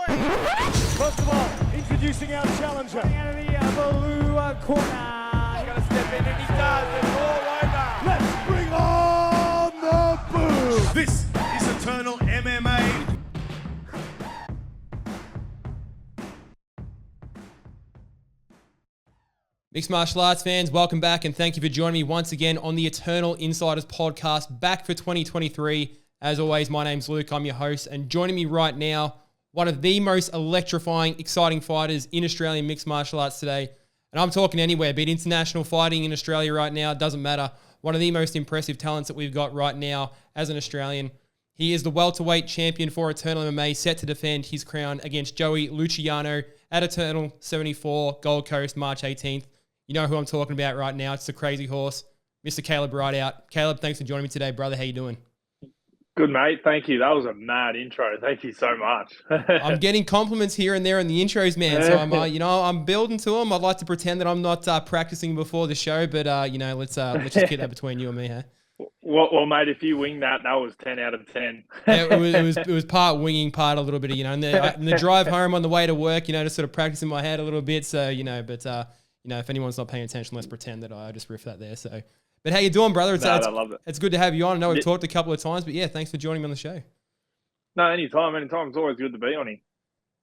First of all, introducing our challenger. Out of the blue corner. He's going to step in and he does. It's all over. Let's bring on the boom. This is Eternal MMA. Mixed martial arts fans, welcome back and thank you for joining me once again on the Eternal Insiders Podcast, back for 2023. As always, my name's Luke, I'm your host, and joining me right now, one of the most electrifying, exciting fighters in Australian mixed martial arts today. And I'm talking anywhere, be it international fighting in Australia right now, it doesn't matter. One of the most impressive talents that we've got right now as an Australian. He is the welterweight champion for Eternal MMA, set to defend his crown against Joseph Luciano at Eternal 74, Gold Coast, March 18th. You know who I'm talking about right now. It's the crazy horse, Mr. Kaleb Rideout. Kaleb, thanks for joining me today, brother. How you doing? Good, mate. Thank you. That was a mad intro. Thank you so much. I'm getting compliments here and there in the intros, man. So I'm building to them. I'd like to pretend that I'm not practicing before the show, but let's just keep that between you and me, huh? Well, mate, if you wing that was 10 out of 10. Yeah, it was part winging, part a little bit of, in the drive home on the way to work, just sort of practicing my head a little bit. So, if anyone's not paying attention, let's pretend that I just riffed that there. So, but how you doing, brother? I love it. It's good to have you on. I know we've talked a couple of times, but yeah, thanks for joining me on the show. No, anytime. It's always good to be on here.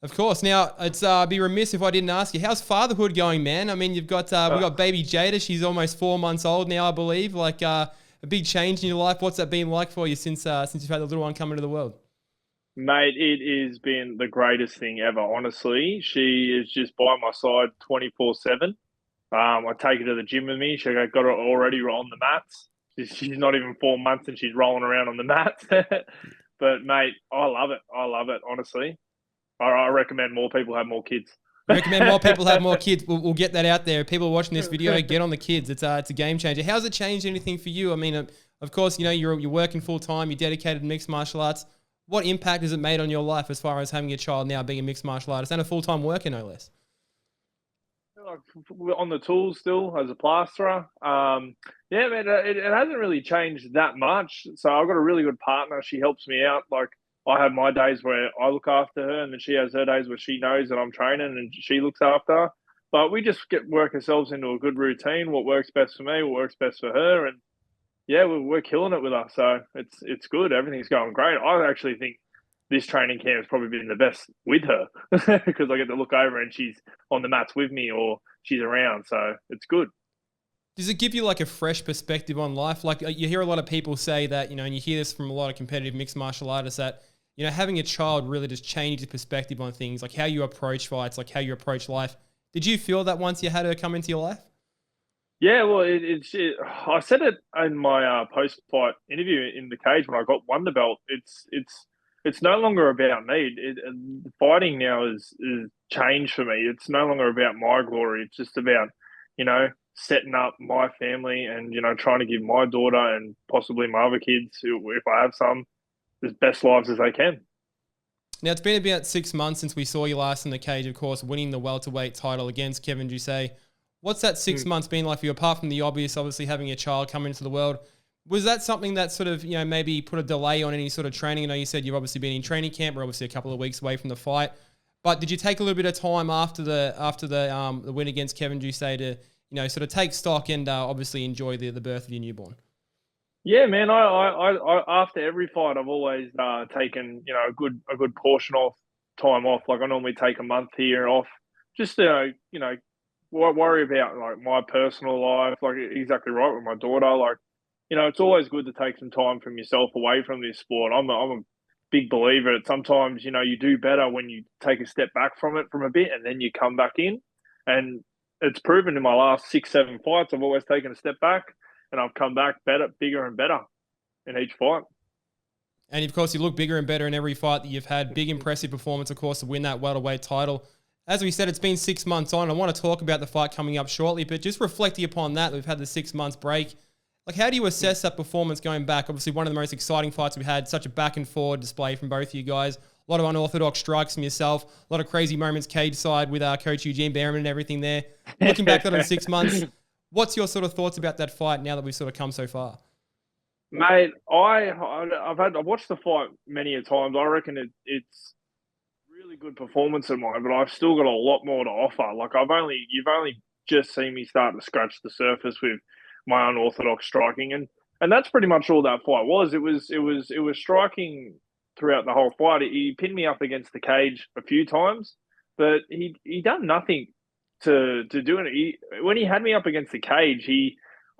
Of course. Now, it's be remiss if I didn't ask you, how's fatherhood going, man? I mean, we've got baby Jada. She's almost 4 months old now, I believe. Like a big change in your life. What's that been like for you since you've had the little one come into the world? Mate, it has been the greatest thing ever, honestly. She is just by my side 24/7. I take her to the gym with me. She got her already on the mats. She's not even 4 months and she's rolling around on the mats. But, mate, I love it. Honestly. I recommend more people have more kids. Recommend more people have more kids. We'll get that out there. People watching this video, get on the kids. It's a game changer. How's it changed anything for you? I mean, of course, you're working full time. You're dedicated to mixed martial arts. What impact has it made on your life as far as having a child now, being a mixed martial artist and a full-time worker, no less? On the tools still as a plasterer. Man, it hasn't really changed that much. So I've got a really good partner. She helps me out. Like I have my days where I look after her, and then she has her days where she knows that I'm training and she looks after her. But we just work ourselves into a good routine. What works best for me, what works best for her, and yeah, we're killing it with her. So it's good. Everything's going great. I actually think this training camp has probably been the best with her because I get to look over and she's on the mats with me or she's around. So it's good. Does it give you like a fresh perspective on life? Like you hear a lot of people say that, and you hear this from a lot of competitive mixed martial artists that, having a child really just changes your perspective on things, like how you approach fights, like how you approach life. Did you feel that once you had her come into your life? Yeah, well, I said it in my post-fight interview in the cage when I won the belt. It's no longer about me. Fighting now is changed for me. It's no longer about my glory. It's just about, setting up my family and, trying to give my daughter and possibly my other kids, if I have some, as best lives as they can. Now, it's been about 6 months since we saw you last in the cage, of course, winning the welterweight title against Kevin Joseph. What's that 6 months been like for you, apart from the obvious, obviously having a child come into the world? Was that something that sort of, maybe put a delay on any sort of training? I know you said you've obviously been in training camp. We're obviously a couple of weeks away from the fight. But did you take a little bit of time after the win against Kevin Joseph to, sort of take stock and obviously enjoy the birth of your newborn? Yeah, man. I after every fight, I've always taken, a good portion of time off. Like I normally take a month here off, just to, worry about like my personal life. Like exactly right with my daughter. Like, it's always good to take some time from yourself away from this sport. I'm a big believer that sometimes, you do better when you take a step back from it from a bit and then you come back in. And it's proven in my last 6-7 fights, I've always taken a step back and I've come back better, bigger and better in each fight. And of course, you look bigger and better in every fight that you've had. Big, impressive performance, of course, to win that welterweight title. As we said, it's been 6 months on. I want to talk about the fight coming up shortly, but just reflecting upon that, we've had the 6 months break. Like, how do you assess that performance going back? Obviously, one of the most exciting fights we've had, such a back and forward display from both of you guys. A lot of unorthodox strikes from yourself. A lot of crazy moments cage side with our coach Eugene Behrman and everything there. Looking back at it in 6 months, what's your sort of thoughts about that fight now that we've sort of come so far? Mate, I've watched the fight many a times. I reckon it's really good good performance of mine, but I've still got a lot more to offer. Like you've only just seen me start to scratch the surface with my unorthodox striking, and that's pretty much all that fight was. It was striking throughout the whole fight. He pinned me up against the cage a few times, but he done nothing to do it. When he had me up against the cage,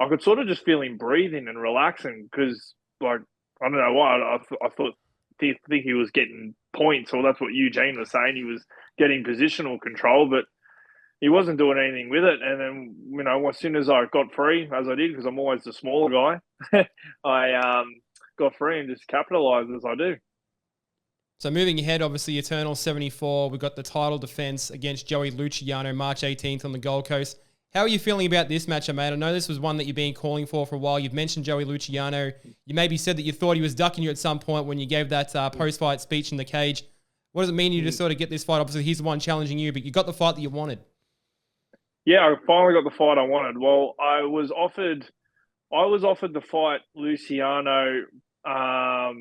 I could sort of just feel him breathing and relaxing because, like, I don't know why. I thought think he was getting points, or that's what Eugene was saying. He was getting positional control, but he wasn't doing anything with it. And then, as soon as I got free, as I did, because I'm always the smaller guy, I got free and just capitalised as I do. So moving ahead, obviously, Eternal 74, we've got the title defense against Joey Luciano, March 18th on the Gold Coast. How are you feeling about this matchup, mate? I know this was one that you've been calling for a while. You've mentioned Joey Luciano. You maybe said that you thought he was ducking you at some point when you gave that post-fight speech in the cage. What does it mean you to sort of get this fight? Obviously, he's the one challenging you, but you got the fight that you wanted. Yeah, I finally got the fight I wanted. Well, I was offered to fight Luciano, I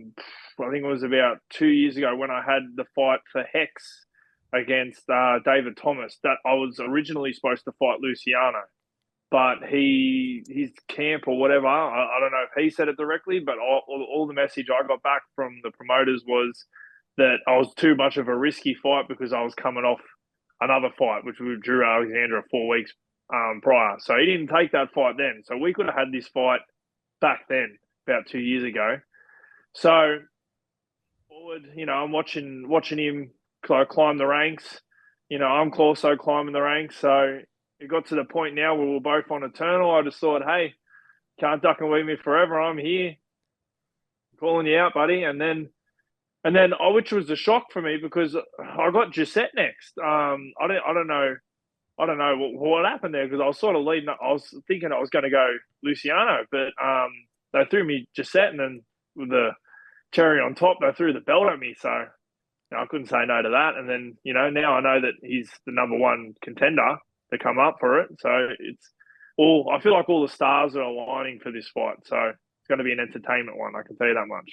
think it was about 2 years ago when I had the fight for Hex against David Thomas. That I was originally supposed to fight Luciano, but his camp or whatever, I don't know if he said it directly, but all the message I got back from the promoters was that I was too much of a risky fight because I was coming off another fight, which was with Drew Alexander 4 weeks prior. So he didn't take that fight then. So we could have had this fight back then, about 2 years ago. So forward, I'm watching him climb the ranks. I'm also climbing the ranks. So it got to the point now where we're both on Eternal. I just thought, hey, can't duck and weave me forever. I'm here, calling you out, buddy. And then, which was a shock for me because I got Gisette next. I don't know what happened there because I was sort of leading. I was thinking I was going to go Luciano, but they threw me Gisette, and then with the cherry on top, they threw the belt at me. So I couldn't say no to that. And then now I know that he's the number one contender to come up for it. So I feel like all the stars are aligning for this fight. So it's going to be an entertainment one. I can tell you that much.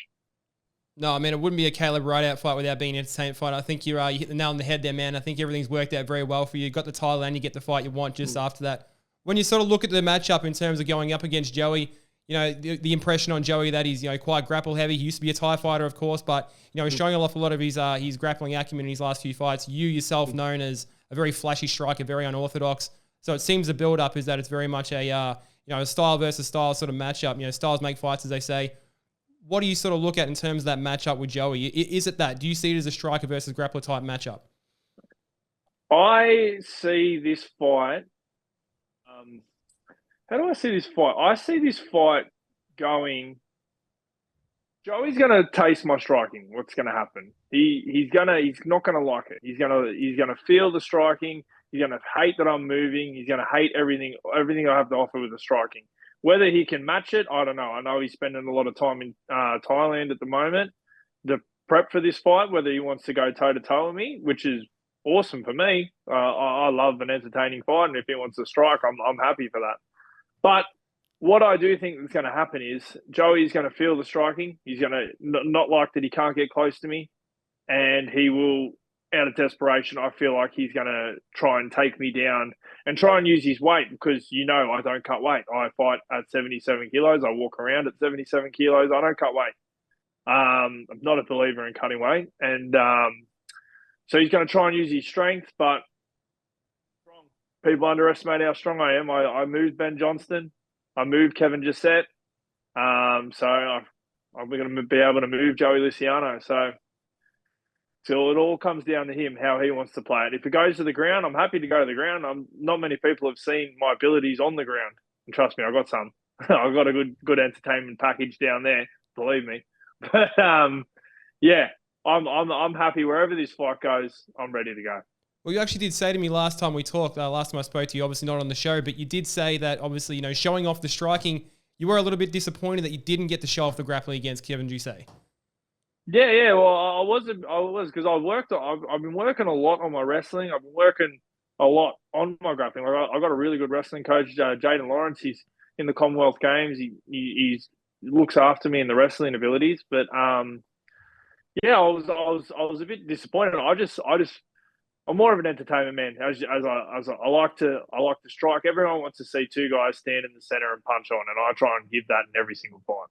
No, I mean, it wouldn't be a Kaleb Rideout fight without being an entertainment fight. I think you hit the nail on the head there, man. I think everything's worked out very well for you. You got the title and you get the fight you want just after that. When you sort of look at the matchup in terms of going up against Joey, the impression on Joey that he's, quite grapple heavy. He used to be a Thai fighter, of course, but, he's showing off a lot of his grappling acumen in his last few fights. You yourself known as a very flashy striker, very unorthodox. So it seems the build-up is that it's very much a style versus style sort of matchup. Styles make fights, as they say. What do you sort of look at in terms of that matchup with Joey? Is it that? Do you see it as a striker versus grappler type matchup? I see this fight. How do I see this fight? I see this fight going. Joey's going to taste my striking. What's going to happen? He's not going to like it. He's going to feel the striking. He's going to hate that I'm moving. He's going to hate everything I have to offer with the striking. Whether he can match it, I don't know. I know he's spending a lot of time in Thailand at the moment to prep for this fight, whether he wants to go toe-to-toe with me, which is awesome for me. I love an entertaining fight, and if he wants to strike, I'm happy for that. But what I do think is going to happen is Joey's going to feel the striking. He's going to not like that he can't get close to me, and he will, out of desperation, I feel like he's going to try and take me down and try and use his weight because, I don't cut weight. I fight at 77 kilos. I walk around at 77 kilos. I don't cut weight. I'm not a believer in cutting weight. And so he's going to try and use his strength, but people underestimate how strong I am. I moved Ben Johnston. I moved Kevin Gisette. So I'm going to be able to move Joey Luciano. So it all comes down to him, how he wants to play it. If it goes to the ground, I'm happy to go to the ground. Not many people have seen my abilities on the ground. And trust me, I got some. I've got a good entertainment package down there, believe me. But yeah, I'm happy wherever this fight goes. I'm ready to go. Well, you actually did say to me last time we talked, last time I spoke to you, obviously not on the show, but you did say that obviously, showing off the striking, you were a little bit disappointed that you didn't get to show off the grappling against Kevin Gisette. Yeah. Well, I was because I've been working a lot on my wrestling. I've been working a lot on my grappling. I got a really good wrestling coach, Jaden Lawrence. He's in the Commonwealth Games. He looks after me in the wrestling abilities. But Yeah, I was a bit disappointed. I'm more of an entertainment man. I like to strike. Everyone wants to see two guys stand in the center and punch on, and I try and give that in every single fight.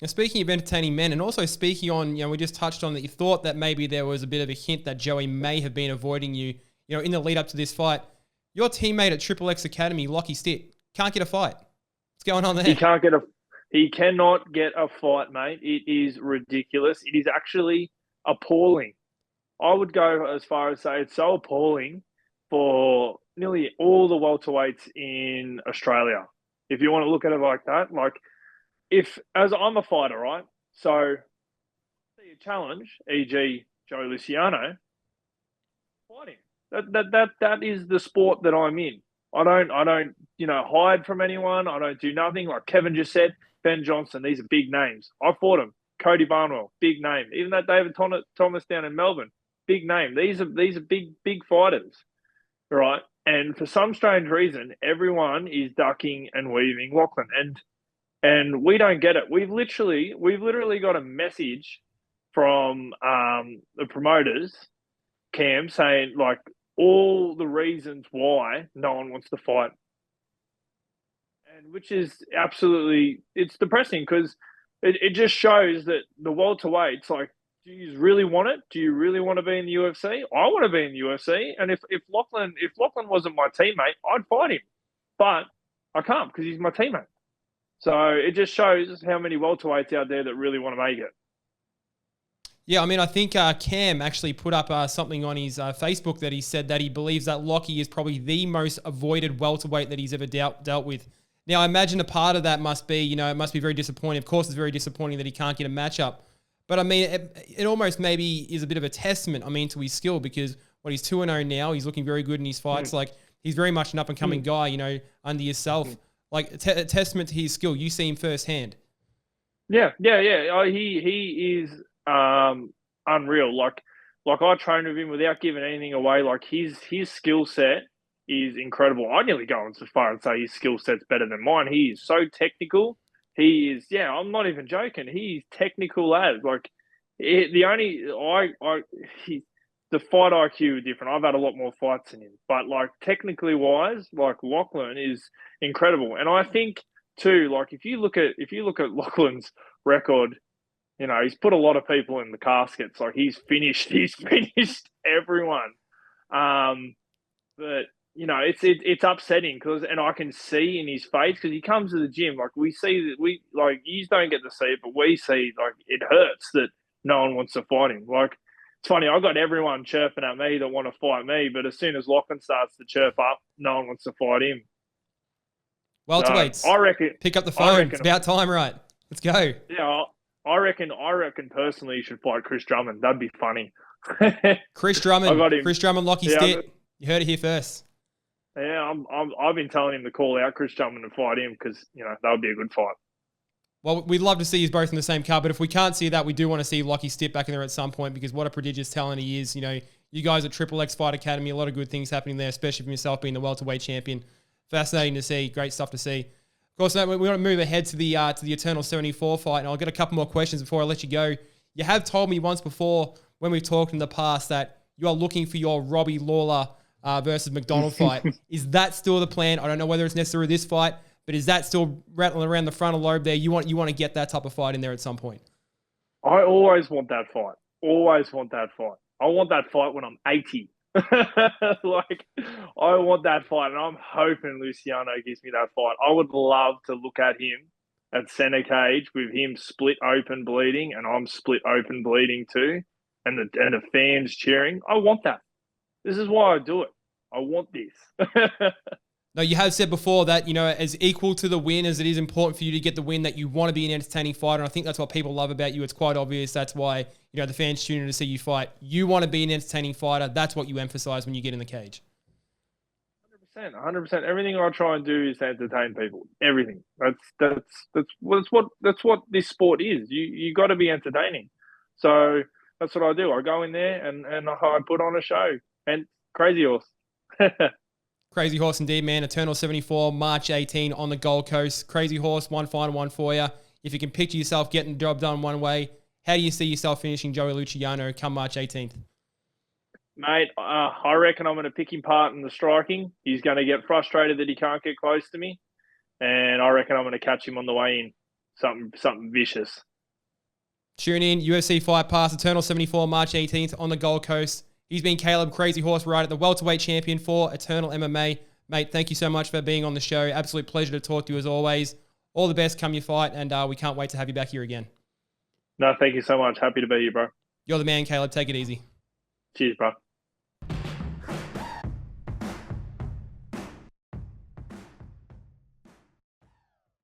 Now, speaking of entertaining men, and also speaking on, we just touched on that you thought that maybe there was a bit of a hint that Joey may have been avoiding you, in the lead up to this fight. Your teammate at XXX Academy, Lockie Stitt, can't get a fight. What's going on there? He cannot get a fight, mate. It is ridiculous. It is actually appalling. I would go as far as say it's so appalling for nearly all the welterweights in Australia. If you want to look at it like that, as I'm a fighter, right? So see a challenge, e.g. Joe Luciano, fighting. That is the sport that I'm in. I don't hide from anyone. I don't do nothing. Like Kevin just said, Ben Johnson, these are big names. I fought him. Cody Barnwell, big name. Even that David Thomas down in Melbourne, big name. These are big fighters, right? And for some strange reason, everyone is ducking and weaving Lachlan, and we don't get it. We've literally got a message from the promoters, Cam, saying like all the reasons why no one wants to fight. And which is absolutely, it's depressing because it just shows that the welterweights, like, do you really want it? Do you really want to be in the UFC? I want to be in the UFC. And if Lachlan wasn't my teammate, I'd fight him. But I can't because he's my teammate. So it just shows how many welterweights out there that really want to make it. Yeah, I mean, I think Cam actually put up something on his Facebook that he said that he believes that Lockie is probably the most avoided welterweight that he's ever dealt with. Now, I imagine a part of that must be, it must be very disappointing. Of course, it's very disappointing that he can't get a matchup. But, I mean, it almost maybe is a bit of a testament, to his skill because, he's 2-0 now. He's looking very good in his fights. Like, he's very much an up-and-coming guy, under yourself. Like, a testament to his skill. You see him firsthand. Yeah. He is unreal. Like I trained with him without giving anything away. Like, his skill set is incredible. I nearly go as far as say his skill set's better than mine. He is so technical. He is, I'm not even joking. He's technical as like the fight IQ is different. I've had a lot more fights than him, but like technically wise, like Lachlan is incredible. And I think too, like if you look at Lachlan's record, he's put a lot of people in the caskets. Like he's finished everyone. But it's upsetting and I can see in his face because he comes to the gym. Like we see that you don't get to see it, but we see like it hurts that no one wants to fight him. Like it's funny, I got everyone chirping at me that want to fight me, but as soon as Lachlan starts to chirp up, no one wants to fight him. Welterweights, so I reckon pick up the phone. It's about time, right? Let's go. Yeah, I reckon personally you should fight Chris Drummond. That'd be funny. Chris Drummond, Lockie Stitt. You heard it here first. Yeah, I've been telling him to call out Chris Drummond and fight him because that would be a good fight. Well, we'd love to see you both in the same card, but if we can't see that, we do want to see Lockie Stitt back in there at some point because what a prodigious talent he is. You guys at XXX Fight Academy, a lot of good things happening there, especially from yourself being the welterweight champion. Fascinating to see, great stuff to see. Of course, we want to move ahead to the Eternal 74 fight, and I'll get a couple more questions before I let you go. You have told me once before when we've talked in the past that you are looking for your Robbie Lawler versus McDonald fight. Is that still the plan? I don't know whether it's necessary this fight, but is that still rattling around the frontal lobe there? You want to get that type of fight in there at some point? I always want that fight. I want that fight when I'm 80. I want that fight, and I'm hoping Luciano gives me that fight. I would love to look at him at center cage with him split open bleeding, and I'm split open bleeding too, and the fans cheering. I want that. This is why I do it. I want this. No, you have said before that, as equal to the win as it is important for you to get the win, that you want to be an entertaining fighter. And I think that's what people love about you. It's quite obvious. That's why, the fans tune in to see you fight. You want to be an entertaining fighter. That's what you emphasize when you get in the cage. 100%. Everything I try and do is to entertain people. Everything. That's what this sport is. You got to be entertaining. So that's what I do. I go in there and I put on a show. And crazy horse. Crazy horse indeed, man. Eternal 74, March 18 on the Gold Coast. Crazy horse, one final one for you. If you can picture yourself getting the job done one way, How do you see yourself finishing Joey Luciano come March 18th? Mate, I reckon I'm going to pick him apart in the striking. He's going to get frustrated that he can't get close to me, and I reckon I'm going to catch him on the way in. Something vicious. Tune in, UFC Fight Pass, Eternal 74, March 18th on the Gold Coast. He's been Kaleb Crazy Horse Rideout, the welterweight champion for Eternal MMA. Mate, thank you so much for being on the show. Absolute pleasure to talk to you as always. All the best come your fight, and we can't wait to have you back here again. No, thank you so much. Happy to be here, bro. You're the man, Kaleb. Take it easy. Cheers, bro.